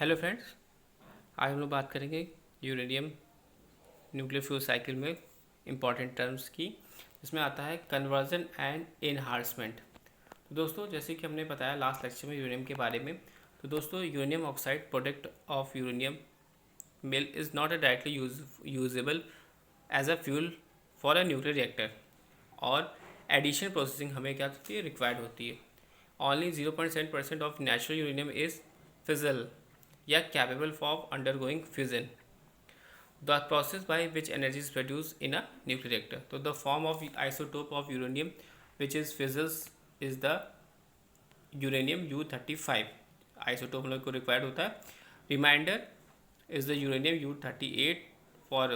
Hello friends, आज हम लोग बात करेंगे यूरेनियम न्यूक्लियर फ्यूल साइकिल में इम्पॉर्टेंट टर्म्स की। इसमें आता है कन्वर्जन एंड एनहांसमेंट। तो दोस्तों, जैसे कि हमने बताया लास्ट लेक्चर में यूरेनियम के बारे में, तो दोस्तों uranium oxide product of uranium mill is not a directly usable as a fuel for a nuclear reactor, और एडिशन प्रोसेसिंग हमें क्या होती है, रिक्वायर्ड होती है। Only 0.7% of natural uranium is fissile या capable of undergoing fission, the process by which energy is produced in a nuclear reactor. So the form of isotope of uranium which is fizzles is the uranium U-35 isotope हम लोग को required होता है. Reminder is the uranium U-38 for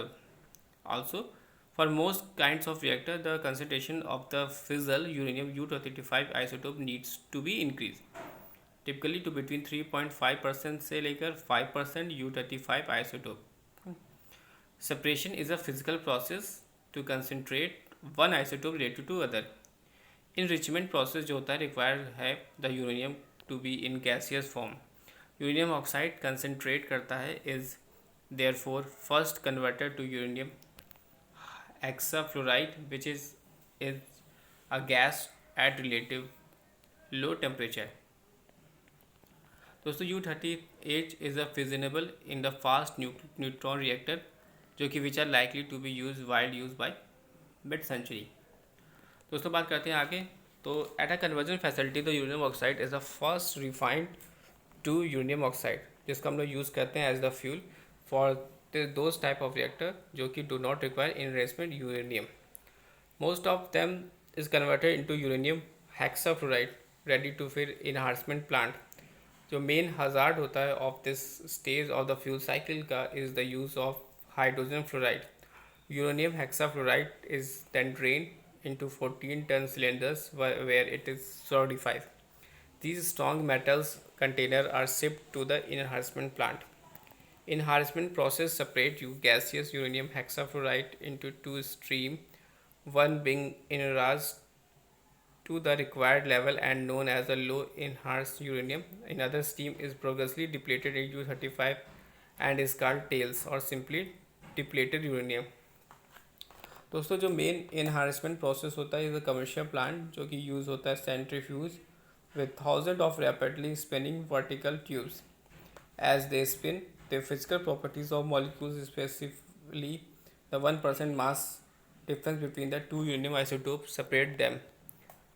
also for most kinds of reactor the concentration of the fissile uranium U-235 isotope needs to be increased. Typically to between 3.5% से लेकर 5% U-35 isotope. Separation is a physical process to concentrate one isotope related to other. Enrichment process जो होता है required है the uranium to be in gaseous form. Uranium oxide concentrate करता है is therefore first converted to uranium hexafluoride which is a gas at relative low temperature. दोस्तों U-38 is a fissionable in the fast neutron reactor जो कि which are likely to be use wild use by mid century. दोस्तों बात करते हैं आगे. तो at a conversion facility the uranium oxide is the first refined to uranium oxide, जिसको हम लोग यूज़ करते हैं as the fuel for those type of reactor जो कि do not require enrichment uranium. Most of them is converted into uranium hexafluoride ready to फिर enhancement plant. जो main hazard होता है of this stage of the fuel cycle का is the use of hydrogen fluoride. Uranium hexafluoride is then drain into 14-ton cylinders where it is solidified. These strong metals container are shipped to the enhancement plant. Enhancement process separate gaseous uranium hexafluoride into two streams, one being enriched to the required level and known as the low enhanced uranium. Another stream is progressively depleted in U-35 and is called tails or simply depleted uranium. दोस्तों जो main enhancement process होता है is a commercial plant जो कि use होता है centrifuge with thousands of rapidly spinning vertical tubes. As they spin, the physical properties of molecules, specifically the 1% mass difference between the two uranium isotopes, separate them.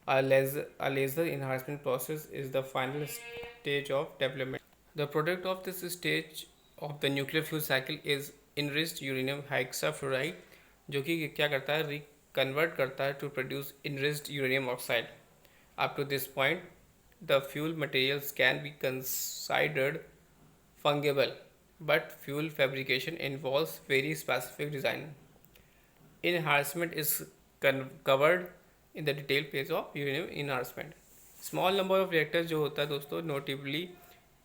A laser enhancement process is the final stage of development. The product of this stage of the nuclear fuel cycle is enriched uranium hexafluoride, जो कि क्या करता है, reconvert करता है to produce enriched uranium oxide. Up to this point, the fuel materials can be considered fungible, but fuel fabrication involves very specific design. Enhancement is covered in the detailed phase of uranium enhancement. Small number of reactors जो होता है दोस्तों, notably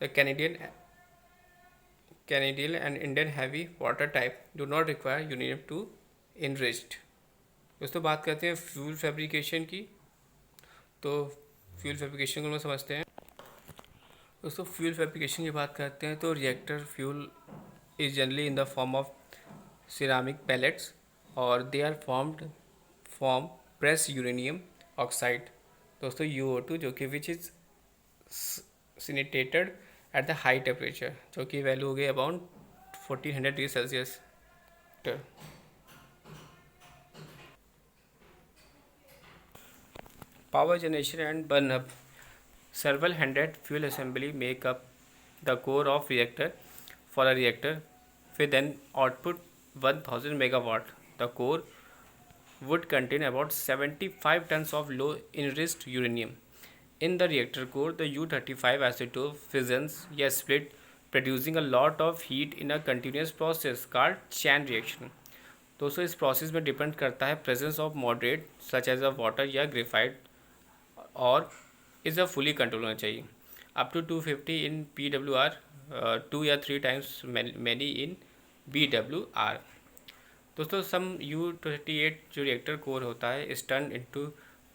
the Canadian and Indian heavy water type do not require uranium to enriched. दोस्तों बात करते हैं fuel fabrication की. तो फ्यूल फैब्रिकेशन को हम समझते हैं. दोस्तों फ्यूल फैब्रिकेशन की बात करते हैं तो reactor fuel is generally in the form of ceramic pellets और they are form press uranium oxide. दोस्तों UO2 जो कि which is sintered at the high temperature, जो कि वैल्यू हो गई about 1400 degree Celsius. Power generation and burn up. Several hundred fuel assembly make up the core of reactor. For a reactor with an output 1000 megawatt, the core would contain about 75 tons of low enriched uranium. In the reactor core, the U-35 isotope fissions split, producing a lot of heat in a continuous process called chain reaction. दोस्तों इस process में depend करता है presence of moderate such as a water या graphite और is a fully control होना चाहिए. Up to 250 in PWR, 2 या 3 टाइम्स मैनी इन BWR. दोस्तों सम U-38 जो रिएक्टर कोर होता है इज टर्न इनटू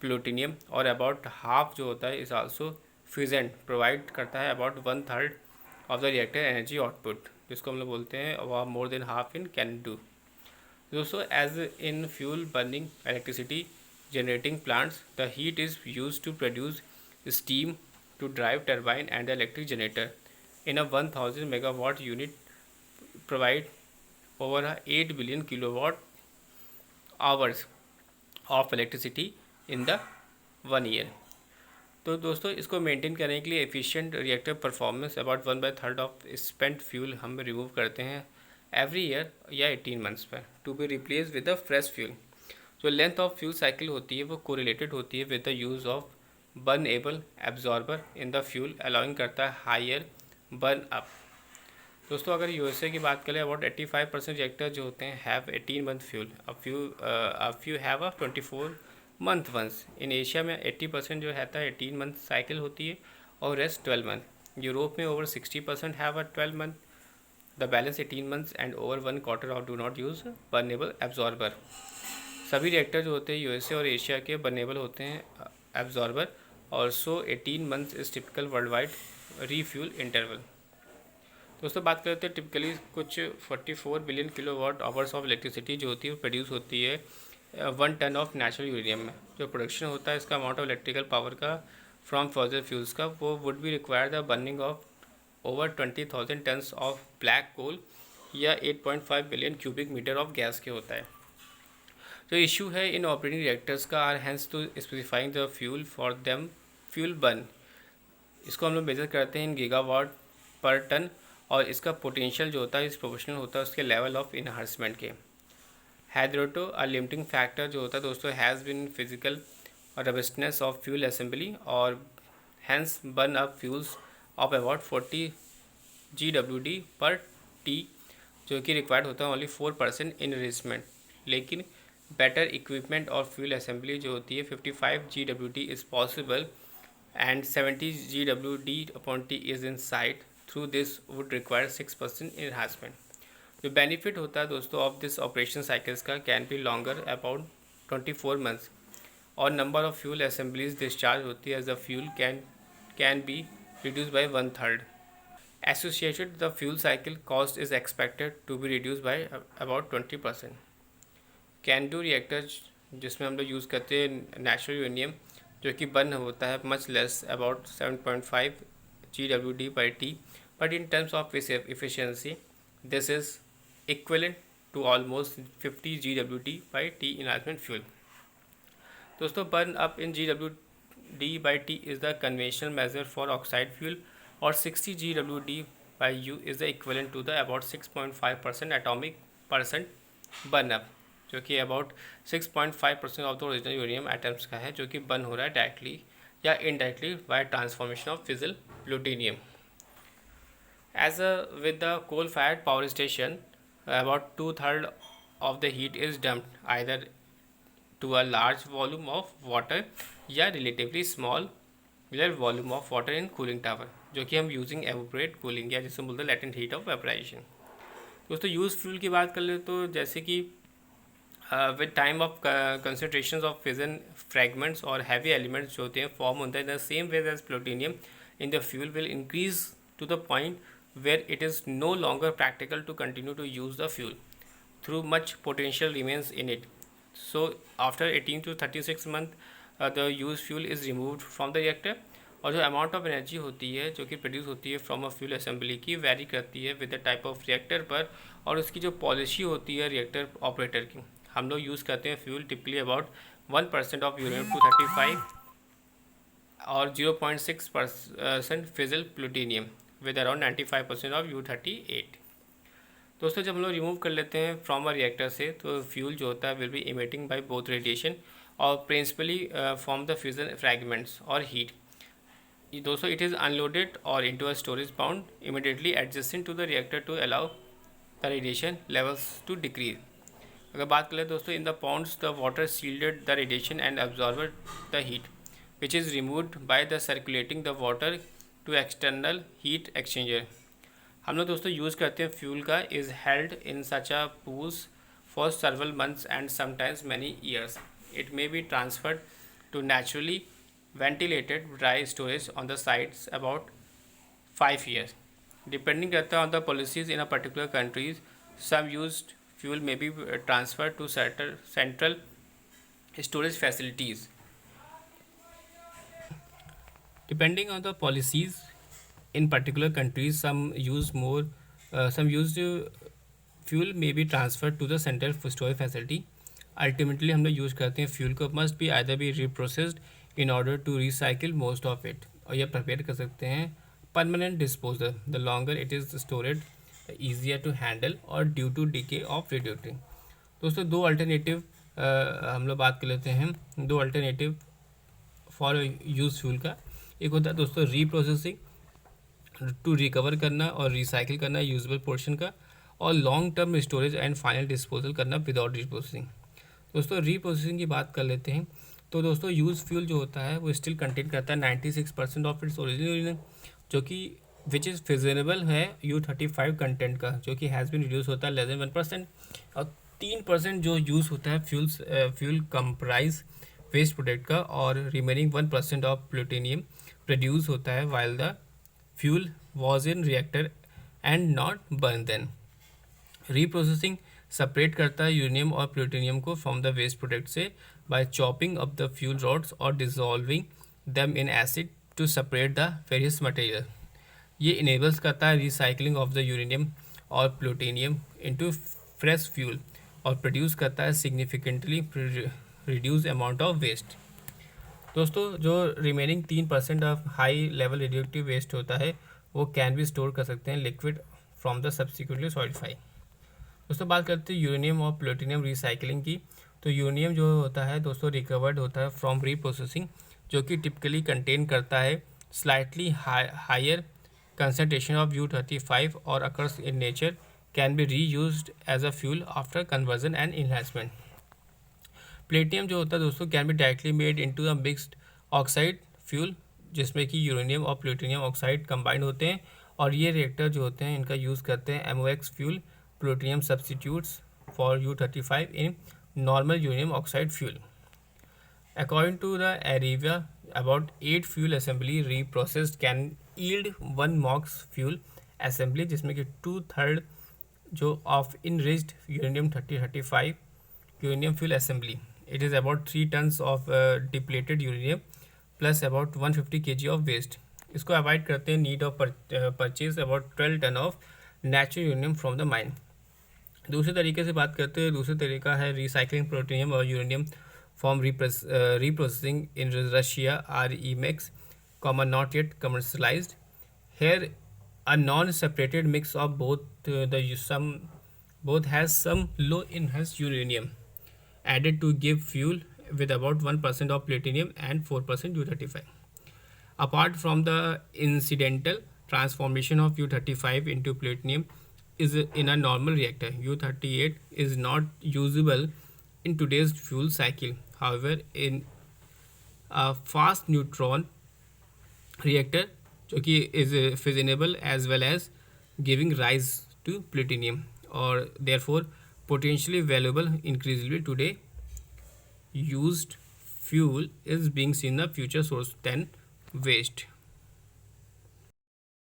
प्लूटोनियम और अबाउट हाफ जो होता है इज आल्सो फ्यूजेंट प्रोवाइड करता है about 1/3 of the reactor energy output, जिसको हम लोग बोलते हैं more than half in can do. दोस्तों as in fuel burning electricity generating plants, the heat is used to produce steam to drive turbine and the electric generator. In a 1000 megawatt unit provide over 8 billion kilowatt hours of electricity in the 1 year. तो दोस्तों इसको maintain करने के लिए efficient reactor performance about 1/3 of spent fuel हम remove करते हैं every year या 18 मंथ्स पर to be replace with the fresh fuel. जो लेंथ ऑफ फ्यूल साइकिल होती है वो कोरिलेटेड होती है with the use of burnable absorber in the fuel, allowing करता है हायर बर्न अप। दोस्तों अगर यूएसए की बात करें अबाउट 85% रिएक्टर जो होते हैं have 18 month fuel, a few have a 24 month once. In Asia में 80% जो रहता है 18 मंथ साइकिल होती है और रेस्ट 12 मंथ। यूरोप में over 60% have a 12 month, the balance 18 months and over 1/4 of do not use burnable absorber. सभी reactor जो होते हैं यूएसए और एशिया के बर्नेबल होते हैं एब्जॉर्बर और so 18 months is typical worldwide refuel interval. दोस्तों बात करते हैं टिपिकली कुछ 44 billion kilowatt hours of electricity जो होती है प्रोड्यूस होती है 1 टन ऑफ नेचुरल यूरेनियम में। जो प्रोडक्शन होता है इसका अमाउंट ऑफ इलेक्ट्रिकल पावर का फ्रॉम फर्दर फ्यूल्स का वो would be require the burning of over 20,000 tons of black coal या 8.5 billion cubic metre of gas के होता है। जो इशू है इन ऑपरेटिंग रिएक्टर्स का are hence to specifying the fuel for them fuel burn. इसको हम लोग मेजर करते हैं इन गीगावाट पर टन और इसका पोटेंशियल जो होता है इस प्रोपोर्शनल होता है उसके लेवल ऑफ इनहांसमेंट के। हैदरोटो अ लिमिटिंग फैक्टर जो होता है दोस्तों has been physical robustness of fuel assembly और hence burn up fuels of about 40 GWD per t, जो कि रिक्वायर्ड होता है ओनली 4% इनरिचमेंट। लेकिन बेटर इक्विपमेंट और फ्यूल असेंबली जो होती है 55 GWD is possible and 70 GWD upon t is in sight. Through this would require 6% enhancement. जो बेनिफिट होता है दोस्तों ऑफ दिस ऑपरेशन साइकिल्स का can be longer about 24 months और number of fuel assemblies discharge होती है as the fuel can be reduce by 1/3। Associated the fuel cycle cost is expected to be reduce by about 20%। CANDU reactor जिसमें हम लोग use करते हैं natural uranium जो कि बर्न होता है much less about 7.5 GWD per T, but in terms of efficiency this is equivalent to almost 50 GWD by T enhancement fuel. दोस्तों burn up in GWD by T is the conventional measure for oxide fuel और 60 GWD by U is the equivalent to the about 6.5% atomic percent burn up, जो कि about 6.5% of the original uranium atoms का है जो कि burn हो रहा है डायरेक्टली या indirectly bye transformation of fizzle plutonium. As with the coal-fired power station, about 2/3 of the heat is dumped either to a large volume of water या relatively small volume of water in cooling tower, जो कि हम using evaporate cooling या जिसे बोलते हैं latent heat of vaporization। दोस्तों use fuel की बात कर ले तो जैसे कि with time of concentrations of fission fragments और heavy elements जो होते हैं फॉर्म होते हैं the same way as plutonium in the fuel will increase to the point where it is no longer practical to continue to use the fuel through much potential remains in it. So after 18 to 36 month the used fuel is removed from the reactor और जो amount of energy होती है जो कि produce होती है from a fuel assembly की very करती है with the type of reactor पर और उसकी जो पॉलिसी होती है रिएक्टर ऑपरेटर की। हम लोग यूज़ करते हैं fuel typically about 1% of uranium 235 और 0.6% fizzle plutonium with around 95% of U38। दोस्तों जब हम लोग रिमूव कर लेते हैं फ्रॉम अ रिएक्टर से तो फ्यूल जो होता है will be emitting by both radiation और principally from the fusion fragments और हीट। दोस्तों इट इज़ अनलोडेड और into a storage pound immediately adjusting to the reactor to allow the radiation levels to decrease. अगर बात करें दोस्तों in the pounds the water shielded the radiation and absorber the heat which is removed by the circulating the water to external heat exchanger. हम लोग दोस्तों use करते हैं fuel का is held in such a pools for several months and sometimes many years. It may be transferred to naturally ventilated dry storage on the sites about 5 years। Depending करता है on the policies in a particular countries, some used fuel may be transfer to central storage facilities. Depending on the policies in particular countries, some used fuel may be transferred to the central storage facility. Ultimately हम लोग use करते हैं fuel को, must be either be reprocessed in order to recycle most of it, और यह prepare कर सकते हैं permanent disposal. The longer it is stored, the easier to handle or due to decay of radioactivity. दोस्तों दो alternative हम लोग बात कर लेते हैं, दो अल्टरनेटिव फॉर यूज फ्यूल का। एक होता है दोस्तों रीप्रोसेसिंग, टू रिकवर करना और रिसाइकिल करना यूजेबल पोर्शन का, और long term storage and final disposal करना विदाउट रीप्रोसेसिंग। दोस्तों रीप्रोसेसिंग की बात कर लेते हैं। तो दोस्तों यूज फ्यूल जो होता है वो स्टिल कंटेन करता है 96% ऑफ इट्स ओरिजिनल, जो कि विच इज़ फिजनेबल है U-35 कंटेंट का, जो कि हैज़ बिन रिड्यूस होता है लेस देन 1%, और 3% जो यूज़ होता है फ्यूल कंप्राइज वेस्ट प्रोडक्ट का, और रिमेनिंग 1% ऑफ प्लूटोनियम प्रोड्यूस होता है while the fuel was in reactor and not burn then. Reprocessing separate करता है यूरेनियम और प्लूटोनियम को फ्रॉम द वेस्ट प्रोडक्ट से by chopping up the fuel rods और dissolving them in acid to separate the various material. ये enables करता है recycling of the uranium और प्लूटोनियम इनटू फ्रेश फ्यूल, और प्रोड्यूस करता है significantly reduce amount of waste. दोस्तों जो remaining 3% of high level radioactive waste होता है वो कैन भी स्टोर कर सकते हैं liquid from the subsequently solidify. दोस्तों बात करते हैं यूरेनियम और प्लूटोनियम रिसाइकलिंग की। तो यूरेनियम जो होता है दोस्तों रिकवर्ड होता है फ्रॉम रीप्रोसेसिंग, जो कि टिपिकली कंटेन करता है slightly higher concentration of U-35 or occurs in nature, can be reused as a fuel after conversion and enhancement. Platinum जो होता है दोस्तों can be directly made into a mixed oxide fuel, जिसमें कि uranium और plutonium oxide combined होते हैं, और ये रिएक्टर जो होते हैं इनका यूज़ करते हैं MOX fuel plutonium substitutes for U-35 in normal uranium oxide fuel. According to the AREVA, about 8 fuel assembly reprocessed can yield 1 MOX fuel assembly, जिसमें कि 2/3 जो of enriched uranium-3035 uranium fuel assembly. It is about 3 tons of depleted uranium plus about 150 kg of waste. इसको avoid करते हैं need of purchase about 12 ton of natural uranium from the mine. दूसरे तरीके से बात करते हैं, दूसरा तरीका है रिसाइकलिंग प्लूटोनियम और uranium from reprocessing in Russia REMX, not yet commercialized. Here, a non-separated mix of both has some low enhanced uranium added to give fuel with about 1% of plutonium and 4% U-35. Apart from the incidental transformation of U-35 into plutonium is in a normal reactor, U-38 is not usable in today's fuel cycle. However, in a fast neutron reactor, जो कि is fissionable as well as giving rise to plutonium, or therefore potentially valuable increasingly today used fuel is being seen a future source than waste.